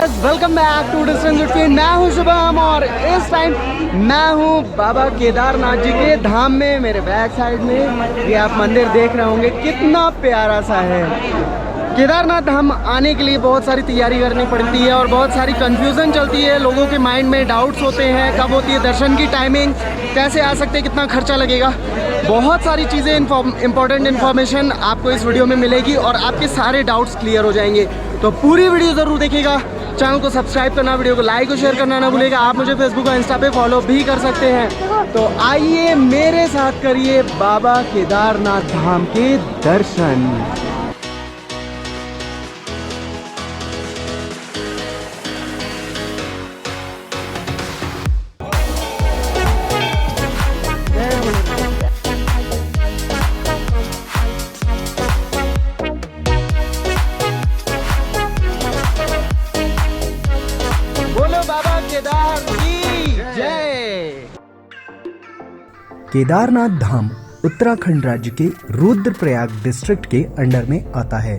Guys, welcome back to distance between. मैं हूं शुभम और इस टाइम मैं हूं बाबा केदारनाथ जी के धाम में। मेरे बैक साइड में ये आप मंदिर देख रहे होंगे, कितना प्यारा सा है। केदारनाथ धाम आने के लिए बहुत सारी तैयारी करनी पड़ती है और बहुत सारी कंफ्यूजन चलती है। लोगों के माइंड में डाउट्स होते हैं, कब होती है दर्शन की टाइमिंग, कैसे आ सकते हैं, कितना खर्चा लगेगा। बहुत सारी चीज़ें इंपॉर्टेंट इन्फॉर्मेशन आपको इस वीडियो में मिलेगी और आपके सारे डाउट्स क्लियर हो जाएंगे। तो पूरी वीडियो ज़रूर देखिएगा। चैनल को सब्सक्राइब करना, वीडियो को लाइक और शेयर करना ना भूलिएगा। आप मुझे फेसबुक और इंस्टा पे फॉलो भी कर सकते हैं। तो आइए मेरे साथ करिए बाबा केदारनाथ धाम के दर्शन। केदारनाथ धाम उत्तराखंड राज्य के रुद्रप्रयाग डिस्ट्रिक्ट के अंडर में आता है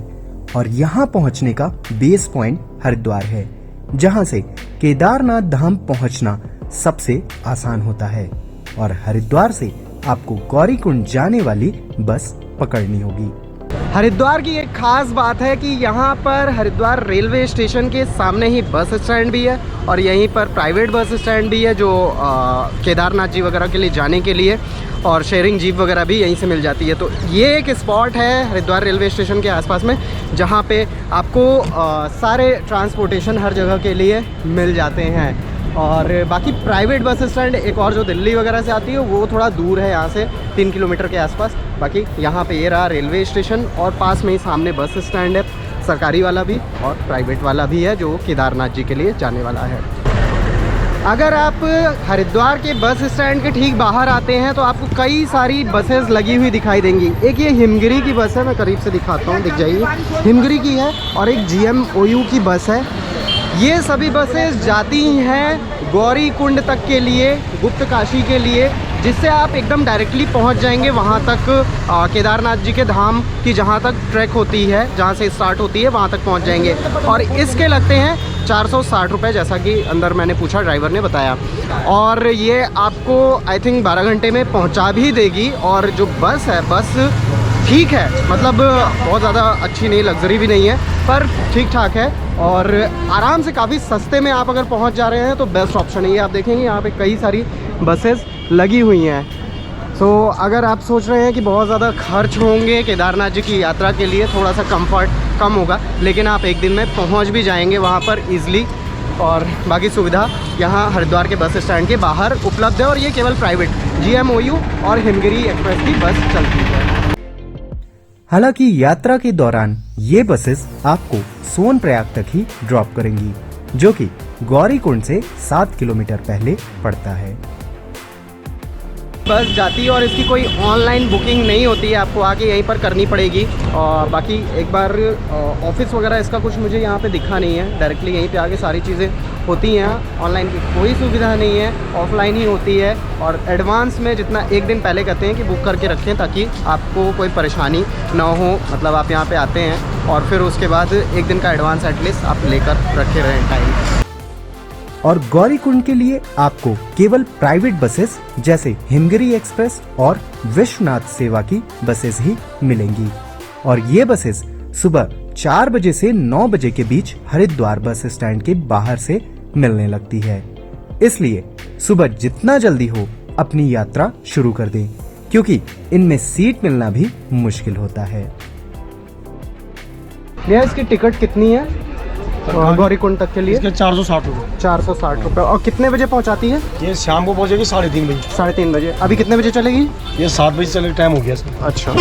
और यहाँ पहुँचने का बेस पॉइंट हरिद्वार है, जहाँ से केदारनाथ धाम पहुँचना सबसे आसान होता है। और हरिद्वार से आपको गौरीकुंड जाने वाली बस पकड़नी होगी। हरिद्वार की एक खास बात है कि यहाँ पर हरिद्वार रेलवे स्टेशन के सामने ही बस स्टैंड भी है और यहीं पर प्राइवेट बस स्टैंड भी है, जो केदारनाथ जी वगैरह के लिए जाने के लिए, और शेयरिंग जीप वगैरह भी यहीं से मिल जाती है। तो ये एक स्पॉट है हरिद्वार रेलवे स्टेशन के आसपास में, जहाँ पे आपको सारे ट्रांसपोर्टेशन हर जगह के लिए मिल जाते हैं। और बाकी प्राइवेट बस स्टैंड एक और जो दिल्ली वगैरह से आती है वो थोड़ा दूर है, यहाँ से 3 किलोमीटर के आसपास। बाकी यहाँ पे ये रहा रेलवे स्टेशन और पास में ही सामने बस स्टैंड है, सरकारी वाला भी और प्राइवेट वाला भी है, जो केदारनाथ जी के लिए जाने वाला है। अगर आप हरिद्वार के बस स्टैंड के ठीक बाहर आते हैं तो आपको कई सारी बसेस लगी हुई दिखाई देंगी। एक ये हिमगिरी की बस है, मैं करीब से दिखाता हूँ, दिख जाइए, हिमगिरी की है, और एक GMOU की बस है। ये सभी बसेस जाती हैं गौरीकुंड तक के लिए, गुप्त काशी के लिए, जिससे आप एकदम डायरेक्टली पहुंच जाएंगे वहां तक, केदारनाथ जी के धाम की जहां तक ट्रैक होती है, जहां से स्टार्ट होती है वहां तक पहुंच जाएंगे। और इसके लगते हैं 460 रुपये, जैसा कि अंदर मैंने पूछा, ड्राइवर ने बताया। और ये आपको आई थिंक 12 घंटे में पहुंचा भी देगी। और जो बस है, बस ठीक है, मतलब बहुत ज़्यादा अच्छी नहीं, लग्जरी भी नहीं है, पर ठीक ठाक है और आराम से काफ़ी सस्ते में आप अगर पहुंच जा रहे हैं तो बेस्ट ऑप्शन है ये। आप देखेंगे यहाँ पे कई सारी बसेस लगी हुई हैं। सो अगर आप सोच रहे हैं कि बहुत ज़्यादा खर्च होंगे केदारनाथ जी की यात्रा के लिए, थोड़ा सा कंफर्ट कम होगा, लेकिन आप एक दिन में पहुँच भी जाएंगे वहाँ पर ईज़िली। और बाकी सुविधा यहाँ हरिद्वार के बस स्टैंड के बाहर उपलब्ध है। और ये केवल प्राइवेट GMOU और हिमगिरी एक्सप्रेस की बस चलती है। हालांकि यात्रा के दौरान ये बसेस आपको सोनप्रयाग तक ही ड्रॉप करेंगी, जो कि गौरीकुंड से 7 किलोमीटर पहले पड़ता है। बस जाती है और इसकी कोई ऑनलाइन बुकिंग नहीं होती है, आपको आके यहीं पर करनी पड़ेगी। और बाकी एक बार ऑफिस वगैरह इसका कुछ मुझे यहाँ पे दिखा नहीं है, डायरेक्टली यहीं पे आके सारी चीज़ें होती हैं। ऑनलाइन की कोई सुविधा नहीं है, ऑफलाइन ही होती है। और एडवांस में जितना एक दिन पहले कहते हैं कि बुक करके रखें, ताकि आपको कोई परेशानी ना हो। मतलब आप यहाँ पे आते हैं और फिर उसके बाद एक दिन का एडवांस एटलीस्ट आप लेकर रखे रहें टाइम। और गौरीकुंड के लिए आपको केवल प्राइवेट बसेस जैसे हिमगिरी एक्सप्रेस और विश्वनाथ सेवा की बसेस ही मिलेंगी। और ये बसेस सुबह 4 बजे से 9 बजे के बीच हरिद्वार बस स्टैंड के बाहर से मिलने लगती है। इसलिए सुबह जितना जल्दी हो अपनी यात्रा शुरू कर दें, क्योंकि इनमें सीट मिलना भी मुश्किल होता है। भैया, इसकी टिकट कितनी है गौरीकुंड तक के लिए? इसके 460 रुपये। 460 रुपये। और कितने बजे पहुंचाती है? ये शाम को पहुंचेगी 3:30 बजे। 3:30 बजे। अभी कितने बजे चलेगी? ये 7 बजे चले, टाइम हो गया इसका। अच्छा।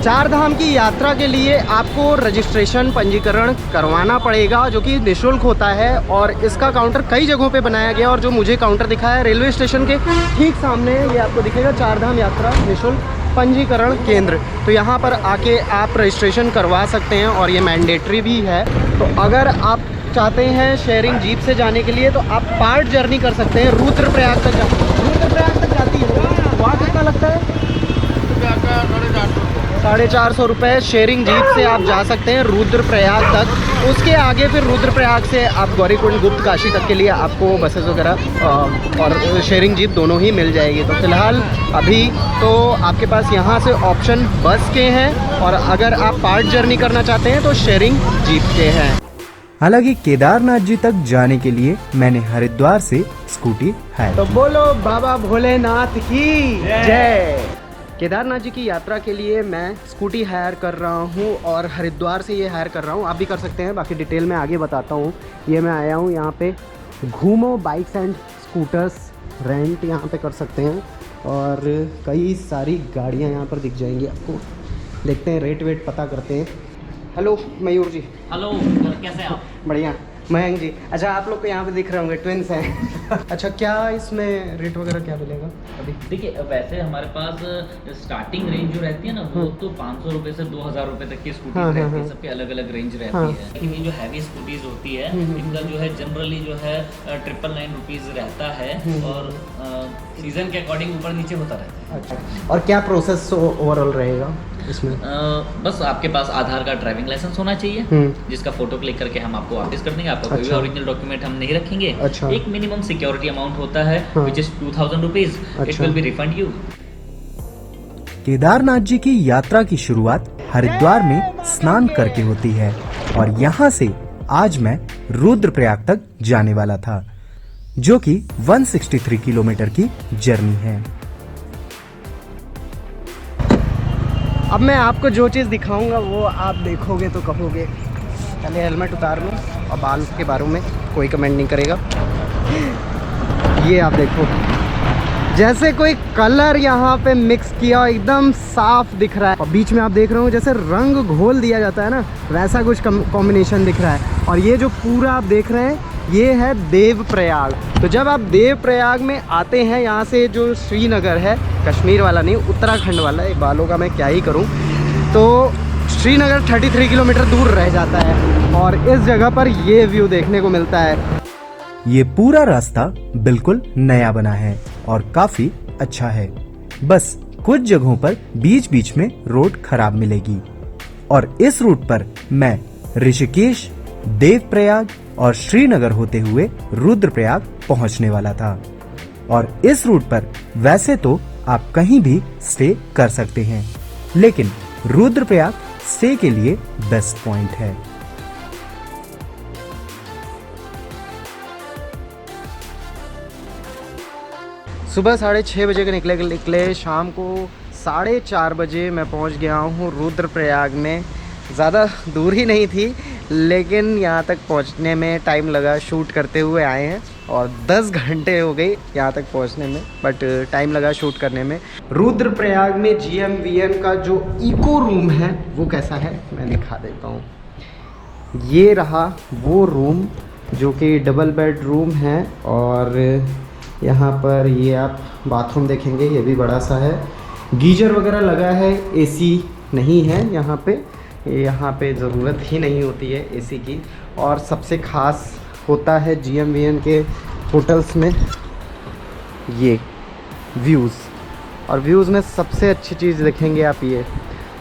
4 धाम की यात्रा के लिए आपको रजिस्ट्रेशन, पंजीकरण करवाना पड़ेगा, जो कि निःशुल्क होता है। और इसका काउंटर कई जगहों पे बनाया गया, और जो मुझे काउंटर दिखा है रेलवे स्टेशन के ठीक सामने, ये आपको दिखेगा 4 धाम यात्रा निःशुल्क पंजीकरण केंद्र। तो यहाँ पर आके आप रजिस्ट्रेशन करवा सकते हैं और ये मैंडेटरी भी है। तो अगर आप चाहते हैं शेयरिंग जीप से जाने के लिए, तो आप पार्ट जर्नी कर सकते हैं रुद्रप्रयाग तक। रुद्रप्रयाग तक जाती है, वहाँ कितना लगता है? 450 रुपये शेयरिंग जीप से आप जा सकते हैं रुद्रप्रयाग तक। उसके आगे फिर रुद्रप्रयाग से आप गौरीकुंड गुप्त काशी तक के लिए आपको बसेस वगैरह और शेयरिंग जीप दोनों ही मिल जाएगी। तो फिलहाल अभी तो आपके पास यहाँ से ऑप्शन बस के हैं, और अगर आप पार्ट जर्नी करना चाहते हैं तो शेयरिंग जीप के हैं। हालांकि केदारनाथ जी तक जाने के लिए मैंने हरिद्वार से स्कूटी हायर। तो बोलो बाबा भोलेनाथ की जय। केदारनाथ जी की यात्रा के लिए मैं स्कूटी हायर कर रहा हूँ और हरिद्वार से ये हायर कर रहा हूँ। आप भी कर सकते हैं, बाकी डिटेल में आगे बताता हूँ। ये मैं आया हूँ यहाँ पे घूमो बाइक्स एंड स्कूटर्स रेंट यहाँ पे कर सकते हैं, और कई सारी गाड़ियाँ यहाँ पर दिख जाएंगी आपको। देखते हैं, रेट वेट पता करते हैं। हेलो मयूर जी। हेलो, कैसे हैं आप? बढ़िया। मयंक जी। अच्छा, आप लोग को यहाँ पे दिख रहे होंगे, ट्विंस हैं। अच्छा, क्या इसमें रेट वगैरह क्या मिलेगा अभी? देखिए, वैसे हमारे पास स्टार्टिंग रेंज जो रहती है ना, वो तो 500 रुपये से 2000 रुपये तक की स्कूटी रहती है। सबके अलग अलग रेंज रहती है। लेकिन ये जो हैवी स्कूटीज होती है, इनका जो है जनरली जो है 999 रुपीज़ रहता है, और सीजन के अकॉर्डिंग ऊपर नीचे होता रहता है। अच्छा, और क्या प्रोसेस ओवरऑल रहेगा इसमें? बस आपके पास आधार कार्ड, ड्राइविंग लाइसेंस होना चाहिए, जिसका फोटो क्लिक करके हम आपको वापस कर देंगे। आपका कोई भी ओरिजिनल डॉक्यूमेंट हम नहीं रखेंगे। अच्छा। एक मिनिमम सिक्योरिटी अमाउंट होता है, which is 2000 rupees. It will be refund you. Kedarnath ji की यात्रा की शुरुआत हरिद्वार में स्नान करके होती है, और यहाँ से आज मैं रुद्रप्रयाग तक जाने वाला था, जो कि 163 किलोमीटर की जर्नी है। अब मैं आपको जो चीज़ दिखाऊंगा वो आप देखोगे तो कहोगे। पहले हेलमेट उतार लूँ, और बाल के बारे में कोई कमेंट नहीं करेगा। ये आप देखो, जैसे कोई कलर यहाँ पे मिक्स किया, एकदम साफ दिख रहा है। और बीच में आप देख रहे हो जैसे रंग घोल दिया जाता है ना, वैसा कुछ कॉम्बिनेशन दिख रहा है। और ये जो पूरा आप देख रहे हैं, ये है देवप्रयाग। तो जब आप देवप्रयाग में आते हैं, यहाँ से जो श्रीनगर है, कश्मीर वाला नहीं, उत्तराखंड वाला, एक बालों का मैं क्या ही करूँ, तो श्रीनगर 33 किलोमीटर दूर रह जाता है, और इस जगह पर ये व्यू देखने को मिलता है। ये पूरा रास्ता बिल्कुल नया बना है और काफी अच्छा है। बस कुछ जगहों पर बीच बीच में रोड खराब मिलेगी, और इस रूट पर मैं ऋषिकेश, देवप्रयाग और श्रीनगर होते हुए रुद्रप्रयाग पहुंचने वाला था। और इस रूट पर वैसे तो आप कहीं भी स्टे कर सकते हैं, लेकिन रुद्रप्रयाग स्टे के लिए बेस्ट पॉइंट है। सुबह 6:30 बजे के निकले, शाम को 4:30 बजे मैं पहुंच गया हूं रुद्रप्रयाग में। ज़्यादा दूर ही नहीं थी, लेकिन यहाँ तक पहुँचने में टाइम लगा। शूट करते हुए आए हैं और 10 घंटे हो गई यहाँ तक पहुँचने में, बट टाइम लगा शूट करने में। रुद्रप्रयाग में GMVN का जो इको रूम है वो कैसा है मैं दिखा देता हूँ। ये रहा वो रूम जो कि डबल बेड रूम है, और यहाँ पर ये आप बाथरूम देखेंगे, ये भी बड़ा सा है। गीजर वगैरह लगा है, AC नहीं है यहाँ पे ज़रूरत ही नहीं होती है AC की। और सबसे ख़ास होता है GMVN के होटल्स में ये व्यूज़, और व्यूज़ में सबसे अच्छी चीज़ देखेंगे आप, ये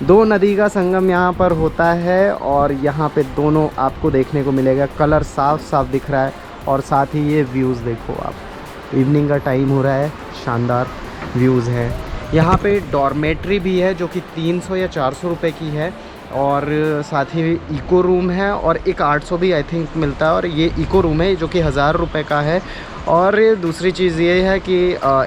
2 नदी का संगम यहाँ पर होता है, और यहाँ पे दोनों आपको देखने को मिलेगा। कलर साफ साफ दिख रहा है, और साथ ही ये व्यूज़ देखो आप, इवनिंग का टाइम हो रहा है, शानदार व्यूज़ है। यहाँ पे डॉर्मेट्री भी है जो कि 300 या 400 रुपये की है, और साथ ही इको रूम है, और एक 800 भी आई थिंक मिलता है, और ये इको रूम है जो कि 1000 रुपये का है। और दूसरी चीज़ ये है कि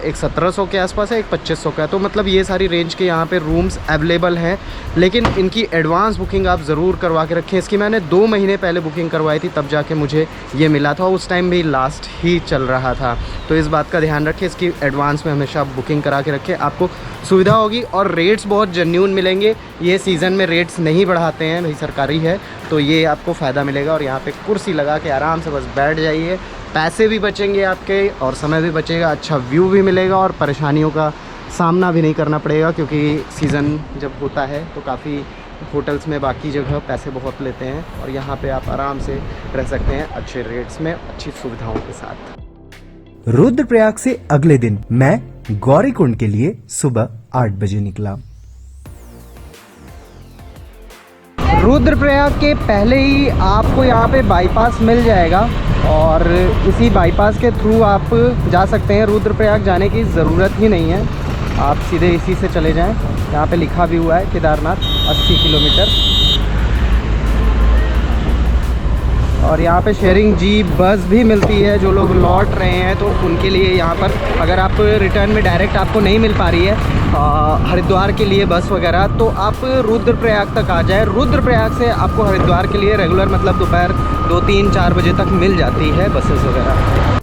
एक 1700 के आसपास है, एक 2500 का है। तो मतलब ये सारी रेंज के यहाँ पे रूम्स अवेलेबल हैं, लेकिन इनकी एडवांस बुकिंग आप ज़रूर करवा के रखें। इसकी मैंने 2 महीने पहले बुकिंग करवाई थी, तब जाके मुझे ये मिला था। उस टाइम भी लास्ट ही चल रहा था, तो इस बात का ध्यान रखें, इसकी एडवांस में हमेशा बुकिंग करा के रखें, आपको सुविधा होगी। और रेट्स बहुत जेन्युइन मिलेंगे। ये सीज़न में रेट्स नहीं बढ़ाते हैं भाई, सरकारी है, तो ये आपको फ़ायदा मिलेगा। और यहाँ पे कुर्सी लगा के आराम से बस बैठ जाइए, पैसे भी बचेंगे आपके और समय भी बचेगा, अच्छा व्यू भी मिलेगा, और परेशानियों का सामना भी नहीं करना पड़ेगा, क्योंकि सीज़न जब होता है तो काफ़ी होटल्स में बाकी जगह पैसे बहुत लेते हैं, और यहाँ पे आप आराम से रह सकते हैं अच्छे रेट्स में, अच्छी सुविधाओं के साथ। रुद्रप्रयाग से अगले दिन मैं गौरीकुंड के लिए सुबह 8 बजे निकला। रुद्रप्रयाग के पहले ही आपको यहाँ पे बाईपास मिल जाएगा और इसी बाईपास के थ्रू आप जा सकते हैं। रुद्रप्रयाग जाने की ज़रूरत ही नहीं है, आप सीधे इसी से चले जाएं। यहाँ पे लिखा भी हुआ है केदारनाथ 80 किलोमीटर। और यहाँ पे शेयरिंग जीप बस भी मिलती है। जो लोग लौट रहे हैं तो उनके लिए यहाँ पर, अगर आप रिटर्न में डायरेक्ट आपको नहीं मिल पा रही है हरिद्वार के लिए बस वगैरह, तो आप रुद्रप्रयाग तक आ जाए। रुद्रप्रयाग से आपको हरिद्वार के लिए रेगुलर मतलब दोपहर 2, 3, 4 बजे तक मिल जाती है बसेस वगैरह।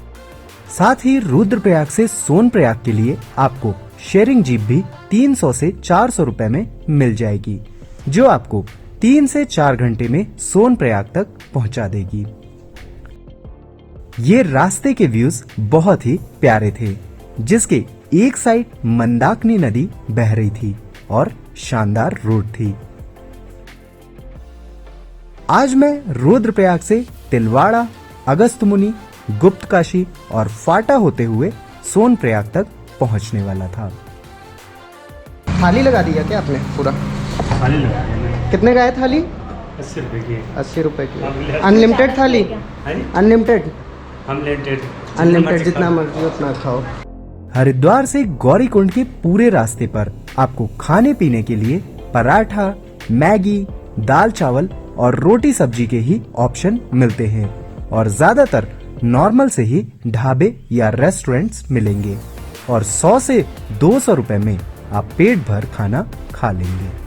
साथ ही रुद्रप्रयाग से सोनप्रयाग के लिए आपको शेयरिंग जीप भी 300 से 400 रुपए में मिल जाएगी, जो आपको 3 से 4 घंटे में सोनप्रयाग तक पहुंचा देगी। ये रास्ते के व्यूज बहुत ही प्यारे थे, जिसके एक साइड मंदाकिनी नदी बह रही थी और शानदार रोड थी। आज मैं रुद्रप्रयाग से तिलवाड़ा, अगस्त्यमुनि, गुप्तकाशी और फाटा होते हुए सोनप्रयाग तक पहुंचने वाला था। थाली लगा दिया क्या आपने पूरा? थाली लगा दिया। कितने का है थाली? 80 रुपए की। 80 रुपए की। अनलिमिटेड थाली? अनलिमिटेड? अनलिमिटेड, जितना मर्जी उतना खाओ। हरिद्वार से गौरीकुंड के पूरे रास्ते पर आपको खाने पीने के लिए पराठा, मैगी, दाल चावल और रोटी सब्जी के ही ऑप्शन मिलते हैं और ज्यादातर नॉर्मल से ही ढाबे या रेस्टोरेंट्स मिलेंगे और 100 से 200 रुपए में आप पेट भर खाना खा लेंगे।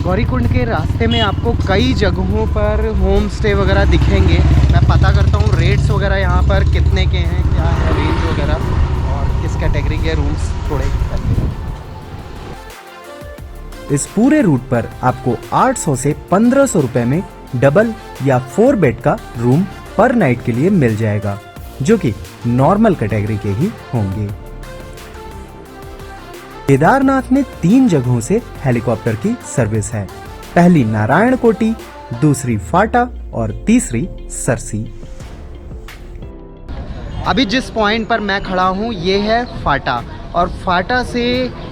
गौरीकुंड के रास्ते में आपको कई जगहों पर होम स्टे वगैरह दिखेंगे। मैं पता करता हूँ रेट्स वगैरह यहाँ पर कितने के हैं, क्या है रेंज वगैरह और किस कैटेगरी के रूम्स थोड़े। इस पूरे रूट पर आपको 800 से 1500 रुपए में डबल या 4 बेड का रूम पर नाइट के लिए मिल जाएगा, जो कि नॉर्मल कैटेगरी के ही होंगे। केदारनाथ में 3 जगहों से हेलीकॉप्टर की सर्विस है। पहली नारायणकोटि, दूसरी फाटा और तीसरी सरसी। अभी जिस पॉइंट पर मैं खड़ा हूँ ये है फाटा और फाटा से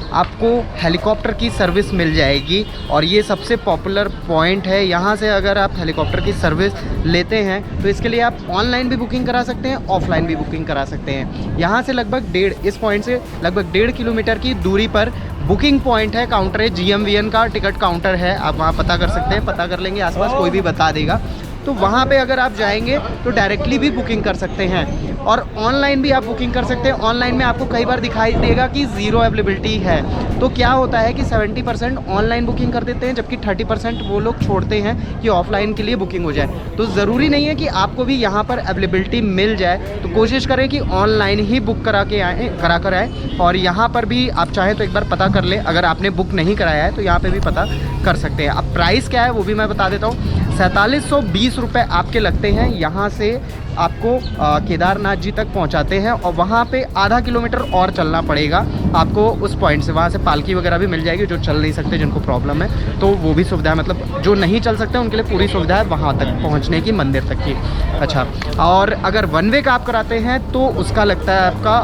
आपको हेलीकॉप्टर की सर्विस मिल जाएगी और ये सबसे पॉपुलर पॉइंट है। यहाँ से अगर आप हेलीकॉप्टर की सर्विस लेते हैं तो इसके लिए आप ऑनलाइन भी बुकिंग करा सकते हैं, ऑफलाइन भी बुकिंग करा सकते हैं। यहाँ से लगभग इस पॉइंट से लगभग 1.5 किलोमीटर की दूरी पर बुकिंग पॉइंट है, काउंटर है, GMVN का टिकट काउंटर है। आप वहाँ पता कर सकते हैं, पता कर लेंगे, आसपास कोई भी बता देगा। तो वहाँ पे अगर आप जाएंगे तो डायरेक्टली भी बुकिंग कर सकते हैं और ऑनलाइन भी आप बुकिंग कर सकते हैं। ऑनलाइन में आपको कई बार दिखाई देगा कि 0 अवेलेबिलिटी है। तो क्या होता है कि 70% ऑनलाइन बुकिंग कर देते हैं, जबकि 30% वो लोग छोड़ते हैं कि ऑफलाइन के लिए बुकिंग हो जाए। तो ज़रूरी नहीं है कि आपको भी यहाँ पर अवेलेबिलिटी मिल जाए, तो कोशिश करें कि ऑनलाइन ही बुक करा कर आए। और यहाँ पर भी आप चाहें तो एक बार पता कर ले, अगर आपने बुक नहीं कराया है तो यहाँ पर भी पता कर सकते हैं। अब प्राइस क्या है वो भी मैं बता देता हूँ। 4720 रुपये आपके लगते हैं। यहाँ से आपको केदारनाथ जी तक पहुँचाते हैं और वहाँ पे आधा किलोमीटर और चलना पड़ेगा आपको उस पॉइंट से। वहाँ से पालकी वगैरह भी मिल जाएगी, जो चल नहीं सकते, जिनको प्रॉब्लम है तो वो भी सुविधा है, मतलब जो नहीं चल सकते उनके लिए पूरी सुविधा है वहाँ तक पहुँचने की, मंदिर तक की। अच्छा, और अगर वन वे का आप कराते हैं तो उसका लगता है आपका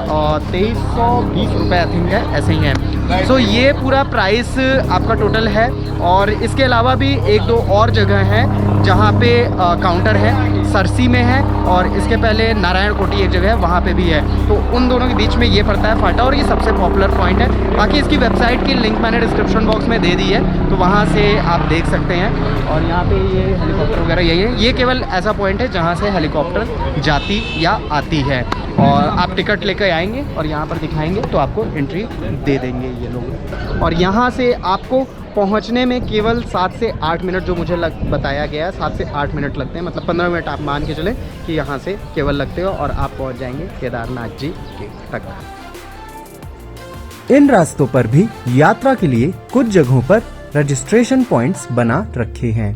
2320 रुपये आई थिंक है, ऐसे ही है। सो ये पूरा प्राइस आपका टोटल है। और इसके अलावा भी 1-2 और जगह हैं जहाँ पे काउंटर है, सरसी में है और इसके पहले नारायणकोटि एक जगह है, वहाँ पे भी है। तो उन दोनों के बीच में ये पड़ता है फाटा और ये सबसे पॉपुलर पॉइंट है। बाकी इसकी वेबसाइट की लिंक मैंने डिस्क्रिप्शन बॉक्स में दे दी है, तो वहाँ से आप देख सकते हैं। और यहाँ पे ये हेलीकॉप्टर वगैरह यही है। ये केवल ऐसा पॉइंट है जहाँ से हेलीकॉप्टर जाती या आती है और आप टिकट लेकर आएंगे और यहाँ पर दिखाएंगे तो आपको एंट्री दे देंगे ये लोग। और यहाँ से आपको पहुंचने में केवल 7 से 8 मिनट जो मुझे बताया गया है, 7 से 8 मिनट लगते हैं, मतलब 15 मिनट आप मान के चलें कि यहाँ से केवल लगते हो और आप पहुंच जाएंगे केदारनाथ जी के तक। इन रास्तों पर भी यात्रा के लिए कुछ जगहों पर रजिस्ट्रेशन पॉइंट्स बना रखे हैं।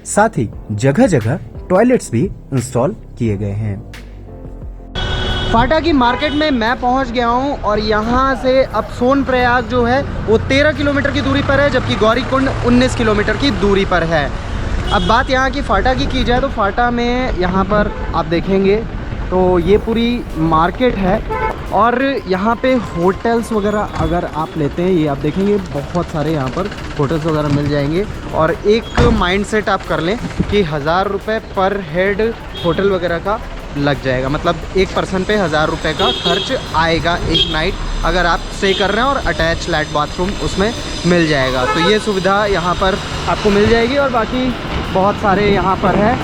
साथ ही जगह जगह टॉयलेट्स भी इंस्टॉल किए गए हैं। फाटा की मार्केट में मैं पहुंच गया हूं और यहां से अब सोनप्रयाग जो है वो 13 किलोमीटर की दूरी पर है, जबकि गौरीकुंड 19 किलोमीटर की दूरी पर है। अब बात यहां की फाटा की जाए तो फाटा में यहां पर आप देखेंगे तो ये पूरी मार्केट है और यहाँ पे होटल्स वगैरह अगर आप लेते हैं, ये आप देखेंगे बहुत सारे यहाँ पर होटल्स वगैरह मिल जाएंगे। और एक माइंडसेट आप कर लें कि 1000 रुपये पर हेड होटल वगैरह का लग जाएगा, मतलब एक पर्सन पे 1000 रुपये का खर्च आएगा एक नाइट, अगर आप स्टे कर रहे हैं और अटैच लैट बाथरूम उसमें मिल जाएगा। तो ये सुविधा यहाँ पर आपको मिल जाएगी। और बाकी बहुत सारे यहाँ पर है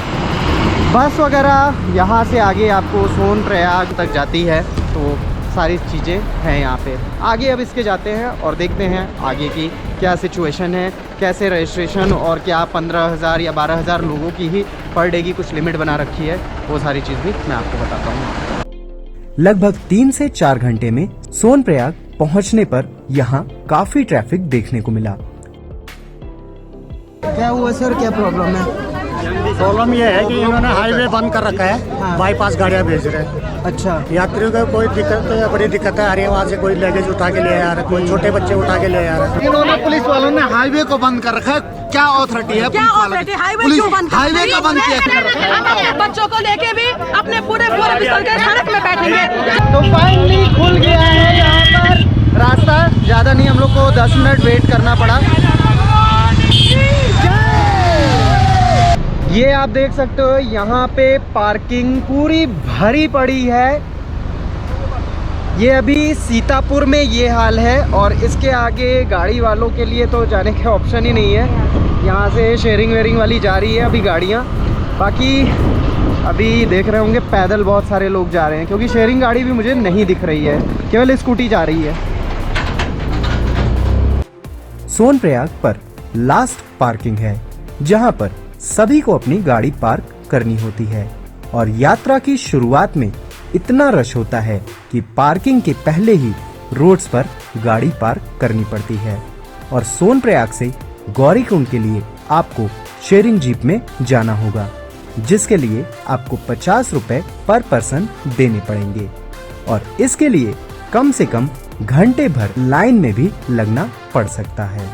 बस वगैरह, यहाँ से आगे आपको सोनप्रयाग तक जाती है, तो सारी चीज़ें हैं यहाँ पे। आगे अब इसके जाते हैं और देखते हैं आगे की क्या सिचुएशन है, कैसे रजिस्ट्रेशन, और क्या 15,000 या 12,000 लोगों की ही पर डे की कुछ लिमिट बना रखी है, वो सारी चीज़ भी मैं आपको बताता हूँ। लगभग 3 से 4 घंटे में सोनप्रयाग पहुँचने पर यहाँ काफ़ी ट्रैफिक देखने को मिला। क्या हुआ सर, क्या प्रॉब्लम है? प्रॉब्लम ये है कि इन्होंने हाईवे बंद कर रखा है। हाँ। बाईपास गाड़ियाँ भेज रहे हैं। अच्छा, यात्रियों को कोई दिक्कत या बड़ी दिक्कतें आ रही है, वहाँ से कोई लगेज उठा के ले आ रहा है, कोई छोटे बच्चे उठा के ले आ रहा है। इन्होंने पुलिस वालों ने हाईवे को बंद कर रखा है। क्या अथॉरिटी है पुलिस वालों की? हाईवे का बंद किया। हम अपने बच्चों को लेके भी अपने पूरे बिस्तर के सड़क में बैठेंगे। तो फाइनली खुल गया है यहाँ पर रास्ता। ज़्यादा नहीं, हम लोग को 10 मिनट वेट करना पड़ा। ये आप देख सकते हो यहाँ पे पार्किंग पूरी भरी पड़ी है। ये अभी सीतापुर में ये हाल है और इसके आगे गाड़ी वालों के लिए तो जाने के ऑप्शन ही नहीं है। यहाँ से शेयरिंग वेयरिंग वाली जा रही है अभी गाड़ियाँ। बाकी अभी देख रहे होंगे पैदल बहुत सारे लोग जा रहे हैं, क्योंकि शेयरिंग गाड़ी भी मुझे नहीं दिख रही है, केवल स्कूटी जा रही है। सोनप्रयाग पर लास्ट पार्किंग है, जहाँ पर सभी को अपनी गाड़ी पार्क करनी होती है और यात्रा की शुरुआत में इतना रश होता है कि पार्किंग के पहले ही रोड्स पर गाड़ी पार्क करनी पड़ती है। और सोनप्रयाग से गौरीकुंड के लिए आपको शेयरिंग जीप में जाना होगा, जिसके लिए आपको 50 रुपए पर पर्सन देने पड़ेंगे और इसके लिए कम से कम घंटे भर लाइन में भी लगना पड़ सकता है।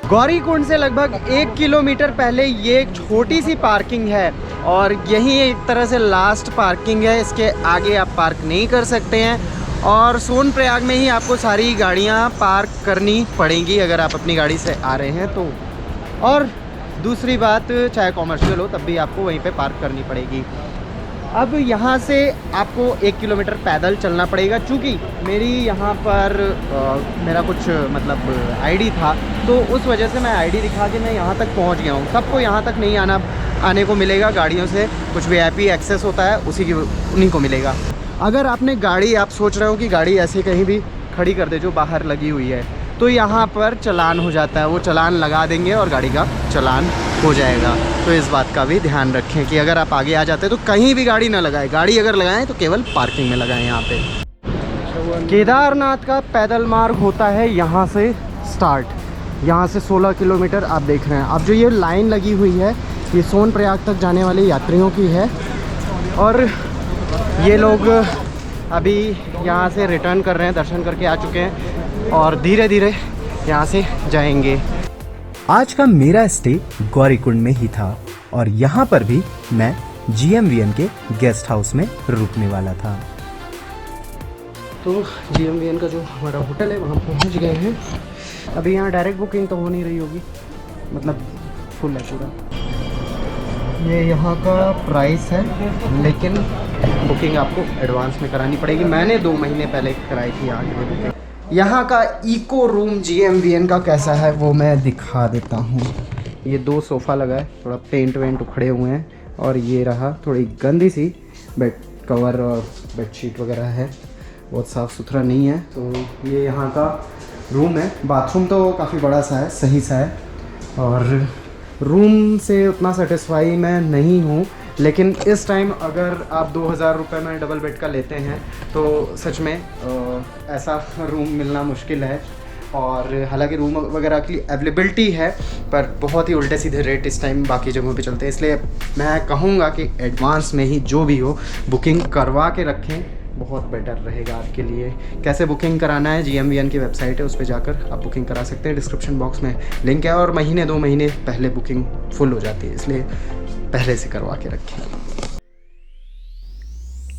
गौरीकुंड से लगभग 1 किलोमीटर पहले ये एक छोटी सी पार्किंग है और यही एक तरह से लास्ट पार्किंग है। इसके आगे आप पार्क नहीं कर सकते हैं और सोनप्रयाग में ही आपको सारी गाड़ियां पार्क करनी पड़ेंगी अगर आप अपनी गाड़ी से आ रहे हैं तो। और दूसरी बात, चाहे कॉमर्शियल हो तब भी आपको वहीं पे पार्क करनी पड़ेगी। अब यहाँ से आपको 1 किलोमीटर पैदल चलना पड़ेगा। चूँकि मेरी यहाँ पर मेरा कुछ मतलब आईडी था, तो उस वजह से मैं आईडी दिखा के मैं यहाँ तक पहुँच गया हूँ। सबको यहाँ तक नहीं आने को मिलेगा, गाड़ियों से कुछ वीआईपी एक्सेस होता है उन्हीं को मिलेगा। अगर आपने गाड़ी, आप सोच रहे हो कि गाड़ी ऐसे कहीं भी खड़ी कर दे जो बाहर लगी हुई है, तो यहाँ पर चालान हो जाता है। वो चालान लगा देंगे और गाड़ी का चालान हो जाएगा। तो इस बात का भी ध्यान रखें कि अगर आप आगे आ जाते हैं तो कहीं भी गाड़ी ना लगाएं। गाड़ी अगर लगाएं तो केवल पार्किंग में लगाएं। यहाँ पे केदारनाथ का पैदल मार्ग होता है यहाँ से स्टार्ट। यहाँ से 16 किलोमीटर आप देख रहे हैं। अब जो ये लाइन लगी हुई है ये सोनप्रयाग तक जाने वाले यात्रियों की है और ये लोग अभी यहाँ से रिटर्न कर रहे हैं, दर्शन करके आ चुके हैं और धीरे धीरे यहाँ से जाएंगे। आज का मेरा स्टे गौरीकुंड में ही था और यहाँ पर भी मैं GMVN के गेस्ट हाउस में रुकने वाला था। तो GMVN का जो हमारा होटल है वहाँ पहुँच गए हैं। अभी यहाँ डायरेक्ट बुकिंग तो हो नहीं रही होगी, मतलब फुल है पूरा। ये यहाँ का प्राइस है, लेकिन बुकिंग आपको एडवांस में करानी पड़ेगी। मैंने 2 महीने पहले कराई थी यहाँ की बुकिंग। यहाँ का इको रूम GMVN का कैसा है वो मैं दिखा देता हूँ। ये 2 सोफ़ा लगा है, थोड़ा पेंट वेंट उखड़े हुए हैं और ये रहा थोड़ी गंदी सी बेड कवर और बेडशीट वगैरह है, बहुत साफ़ सुथरा नहीं है। तो ये यहाँ का रूम है। बाथरूम तो काफ़ी बड़ा सा है, सही सा है और रूम से उतना सेटिस्फाई मैं नहीं हूँ। लेकिन इस टाइम अगर आप 2000 रुपये में डबल बेड का लेते हैं तो सच में ऐसा रूम मिलना मुश्किल है। और हालांकि रूम वगैरह की अवेलेबिलिटी है, पर बहुत ही उल्टे सीधे रेट इस टाइम बाकी जगहों पे चलते हैं। इसलिए मैं कहूँगा कि एडवांस में ही जो भी हो बुकिंग करवा के रखें, बहुत बेटर रहेगा आपके लिए। कैसे बुकिंग कराना है, GMVN की वेबसाइट है, उस पर जाकर आप बुकिंग करा सकते हैं। डिस्क्रिप्शन बॉक्स में लिंक है और महीने 2 महीने पहले बुकिंग फुल हो जाती है, इसलिए पहले से करवा के रखें।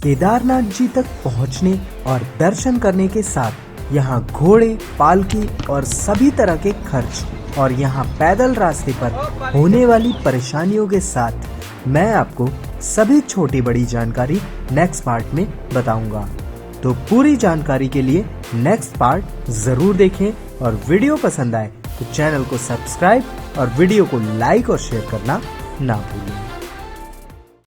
केदारनाथ जी तक पहुंचने और दर्शन करने के साथ यहाँ घोड़े, पालकी और सभी तरह के खर्च और यहाँ पैदल रास्ते पर होने वाली परेशानियों के साथ मैं आपको सभी छोटी बड़ी जानकारी नेक्स्ट पार्ट में बताऊंगा। तो पूरी जानकारी के लिए नेक्स्ट पार्ट जरूर देखें और वीडियो पसंद आए तो चैनल को सब्सक्राइब और वीडियो को लाइक और शेयर करना ना भूलें।